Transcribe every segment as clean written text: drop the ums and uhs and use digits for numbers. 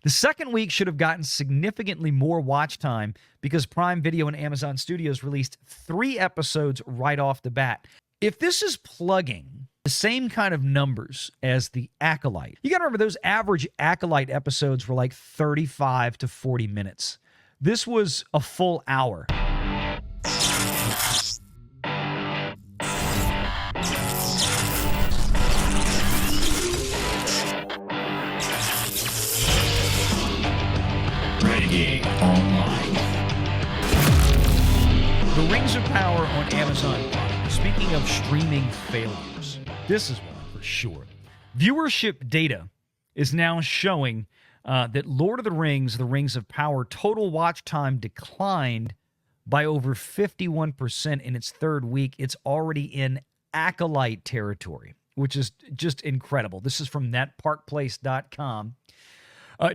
The second week should have gotten significantly more watch time because Prime Video and Amazon Studios released 3 episodes right off the bat. If this is plugging the same kind of numbers as the Acolyte, you got to remember those average Acolyte episodes were like 35 to 40 minutes. This was a full hour. Renegade Online. The Rings of Power on Amazon Prime. Speaking of streaming failures, this is one for sure. Viewership data is now showing that Lord of the Rings of Power total watch time declined by over 51% in its third week. It's already in Acolyte territory, which is just incredible. This is from netparkplace.com.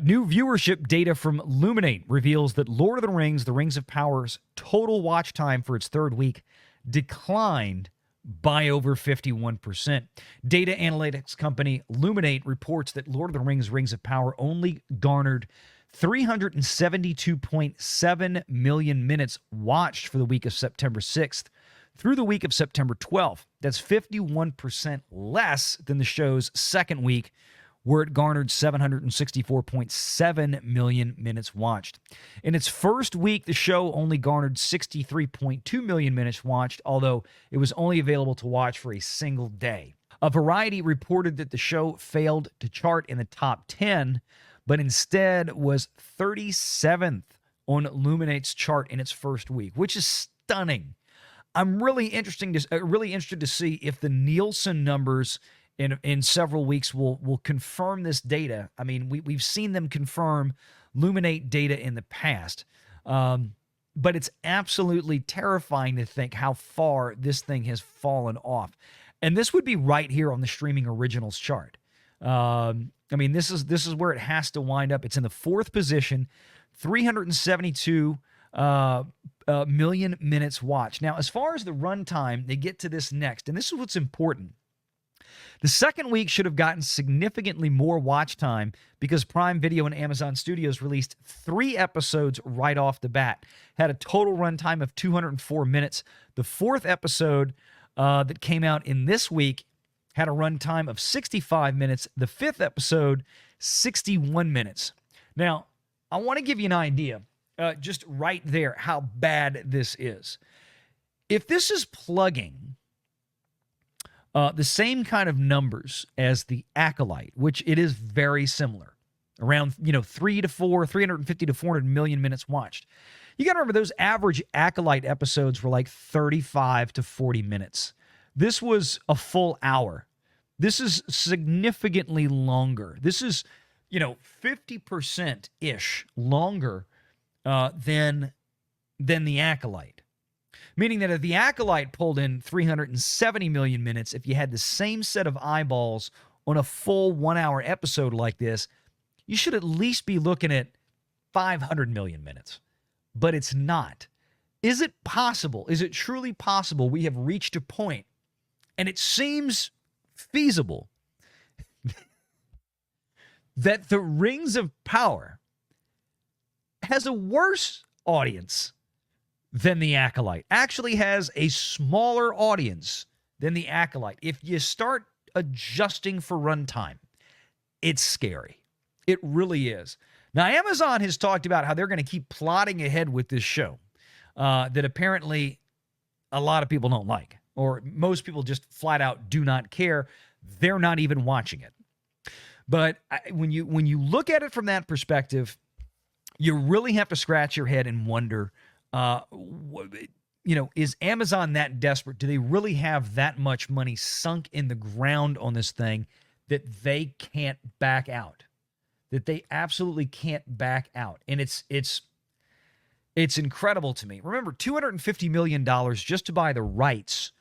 New viewership data from Luminate reveals that Lord of the Rings of Power's total watch time for its third week declined by over 51%. Data analytics company Luminate reports that Lord of the Rings of Power only garnered 372.7 million minutes watched for the week of September 6th through the week of September 12th. That's 51% less than the show's second week, where it garnered 764.7 million minutes watched. In its first week, the show only garnered 63.2 million minutes watched, although it was only available to watch for a single day. A Variety reported that the show failed to chart in the top 10, but instead was 37th on Luminate's chart in its first week, which is stunning. I'm really interested to see if the Nielsen numbers in several weeks will confirm this data. I mean, we've seen them confirm Luminate data in the past, but it's absolutely terrifying to think how far this thing has fallen off. And this would be right here on the streaming originals chart. I mean, this is where it has to wind up. It's in the 4th position, 372 million minutes watched. Now, as far as the runtime, they get to this next, and this is what's important. The second week should have gotten significantly more watch time because Prime Video and Amazon Studios released 3 episodes right off the bat. Had a total runtime of 204 minutes. The 4th episode that came out in this week had a runtime of 65 minutes. The 5th episode, 61 minutes. Now, I want to give you an idea, just right there, how bad this is. If this is plugging the same kind of numbers as the Acolyte, which it is very similar, around 350 to 400 million minutes watched. You got to remember those average Acolyte episodes were like 35 to 40 minutes. This was a full hour. This is significantly longer. This is 50% ish longer than the Acolyte. Meaning that if the Acolyte pulled in 370 million minutes, if you had the same set of eyeballs on a full 1-hour episode like this, you should at least be looking at 500 million minutes. But it's not. Is it possible? Is it truly possible we have reached a point, and it seems feasible, that the Rings of Power has a worse audience than the Acolyte, actually has a smaller audience than the Acolyte? If you start adjusting for runtime, it's scary. It really is. Now, Amazon has talked about how they're going to keep plodding ahead with this show that apparently a lot of people don't like, or most people just flat out do not care. They're not even watching it. But when you look at it from that perspective, you really have to scratch your head and wonder, is Amazon that desperate? Do they really have that much money sunk in the ground on this thing that they can't back out? That they absolutely can't back out. And it's incredible to me. Remember, $250 million just to buy the rights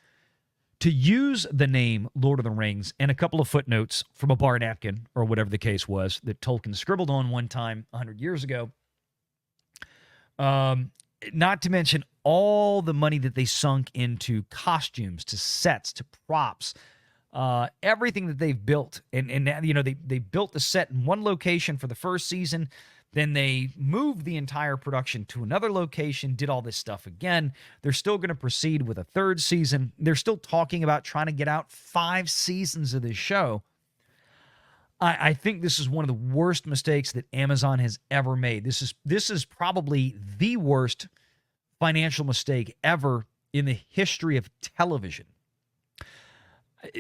to use the name Lord of the Rings and a couple of footnotes from a bar napkin or whatever the case was that Tolkien scribbled on one time 100 years ago. Not to mention all the money that they sunk into costumes, to sets, to props, everything that they've built, and they built the set in one location for the first season. Then they moved the entire production to another location, did all this stuff again. They're still going to proceed with a third season. They're still talking about trying to get out 5 seasons of this show. I think this is one of the worst mistakes that Amazon has ever made. This is probably the worst financial mistake ever in the history of television.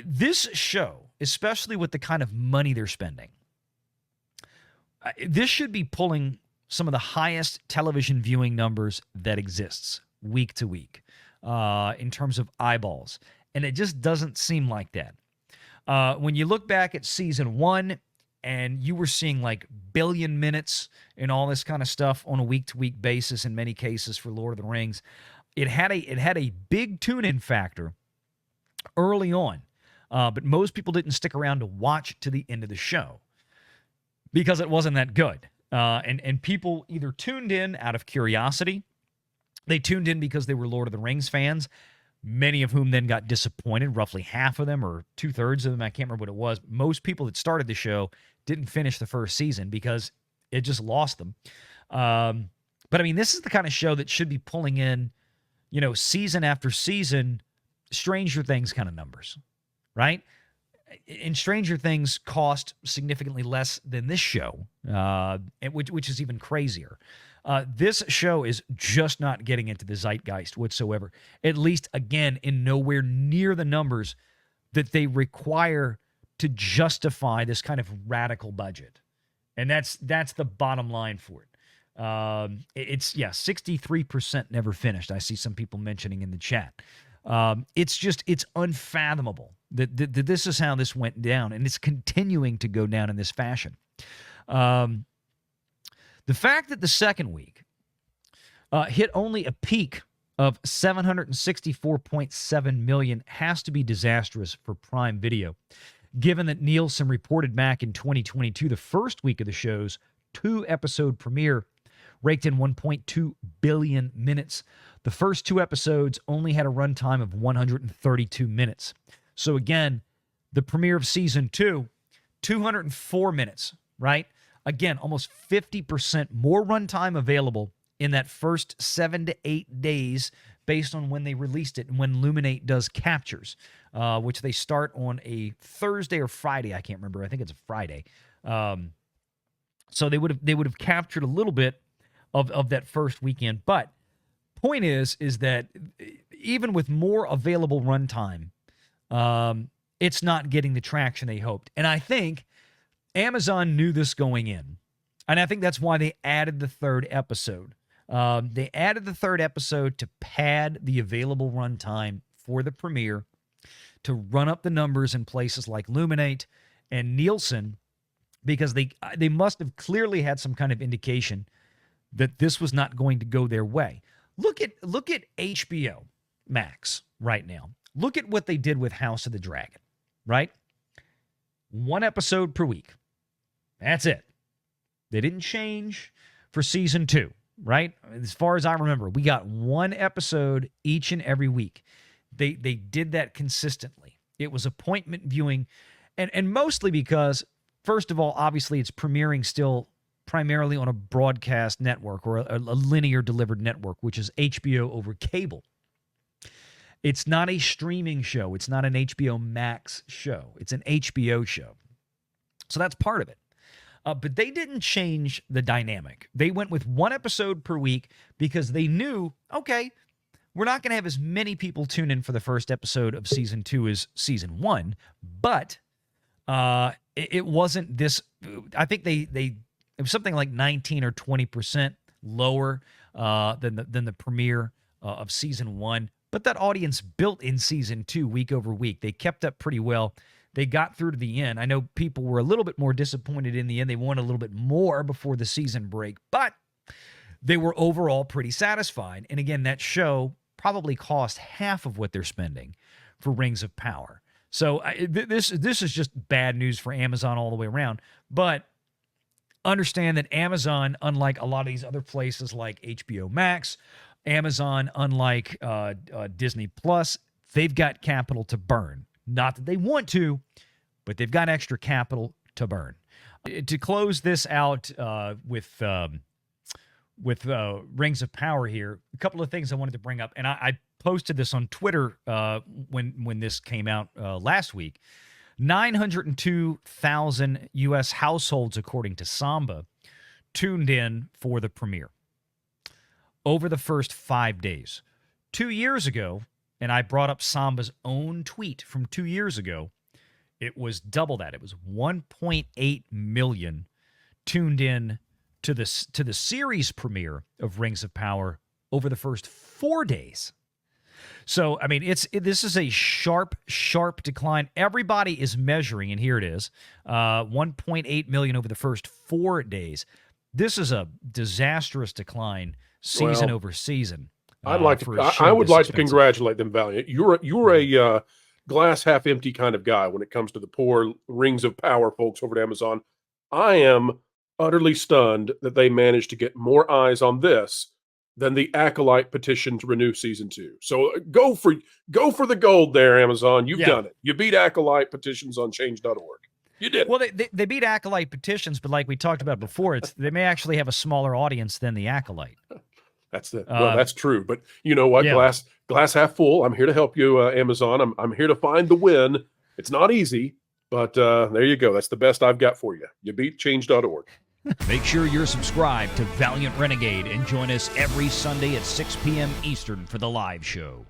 This show, especially with the kind of money they're spending, this should be pulling some of the highest television viewing numbers that exists week to week in terms of eyeballs. And it just doesn't seem like that. When you look back at season 1 and you were seeing like billion minutes and all this kind of stuff on a week-to-week basis in many cases for Lord of the Rings, it had a big tune-in factor early on. But most people didn't stick around to watch to the end of the show because it wasn't that good. And people either tuned in out of curiosity, they tuned in because they were Lord of the Rings fans, many of whom then got disappointed, roughly half of them or 2/3 of them, I can't remember what it was. Most people that started the show didn't finish the first season because it just lost them. But I mean, this is the kind of show that should be pulling in, season after season, Stranger Things kind of numbers, right? And Stranger Things cost significantly less than this show, which is even crazier. This show is just not getting into the zeitgeist whatsoever, at least, again, in nowhere near the numbers that they require to justify this kind of radical budget. And that's the bottom line for it. It's 63% never finished. I see some people mentioning in the chat. It's unfathomable that this is how this went down, and it's continuing to go down in this fashion. The fact that the second week hit only a peak of 764.7 million has to be disastrous for Prime Video, given that Nielsen reported back in 2022 the first week of the show's 2-episode premiere raked in 1.2 billion minutes. The first 2 episodes only had a runtime of 132 minutes. So again, the premiere of season 2, 204 minutes, right? Again, almost 50% more runtime available in that first 7 to 8 days based on when they released it and when Luminate does captures, which they start on a Thursday or Friday. I can't remember. I think it's a Friday. So they would have captured a little bit of that first weekend. But point is that even with more available runtime, it's not getting the traction they hoped. And I think Amazon knew this going in. And I think that's why they added the 3rd episode. They added the 3rd episode to pad the available runtime for the premiere, to run up the numbers in places like Luminate and Nielsen, because they must have clearly had some kind of indication that this was not going to go their way. Look at HBO Max right now. Look at what they did with House of the Dragon, right? 1 episode per week. That's it. They didn't change for season 2, right? As far as I remember, we got 1 episode each and every week. They did that consistently. It was appointment viewing, and mostly because, first of all, obviously it's premiering still primarily on a broadcast network or a linear delivered network, which is HBO over cable. It's not a streaming show. It's not an HBO Max show. It's an HBO show. So that's part of it. But they didn't change the dynamic. They went with 1 episode per week because they knew, okay, we're not going to have as many people tune in for the first episode of season 2 as season 1, but it wasn't this. I think it was something like 19 or 20% lower than the premiere of season 1. But that audience built in season 2 week over week. They kept up pretty well. They got through to the end. I know people were a little bit more disappointed in the end. They wanted a little bit more before the season break, but they were overall pretty satisfied. And again, that show probably cost half of what they're spending for Rings of Power. So this is just bad news for Amazon all the way around. But understand that Amazon, unlike a lot of these other places like HBO Max, Amazon, unlike Disney Plus, they've got capital to burn. Not that they want to, but they've got extra capital to burn. To close this out with Rings of Power here, a couple of things I wanted to bring up, and I posted this on Twitter when this came out last week. 902,000 U.S. households, according to Samba, tuned in for the premiere over the first 5 days. 2 years ago, and I brought up Samba's own tweet from 2 years ago, it was double that. It was 1.8 million tuned in to the series premiere of Rings of Power over the first 4 days. So, I mean, this is a sharp decline. Everybody is measuring, and here it is, 1.8 million over the first 4 days. This is a disastrous decline season over season. I would like to congratulate them, Valiant. You're a glass half empty kind of guy when it comes to the poor Rings of Power folks over at Amazon. I am utterly stunned that they managed to get more eyes on this than the Acolyte petition to renew season 2. So go for the gold there, Amazon. You've done it. You beat Acolyte petitions on change.org. You did. Well, they beat Acolyte petitions, but like we talked about before, they may actually have a smaller audience than the Acolyte. That's true. But you know what? Yeah. Glass half full. I'm here to help you, Amazon. I'm here to find the win. It's not easy, but there you go. That's the best I've got for you. You beat change.org. Make sure you're subscribed to Valiant Renegade and join us every Sunday at 6 p.m. Eastern for the live show.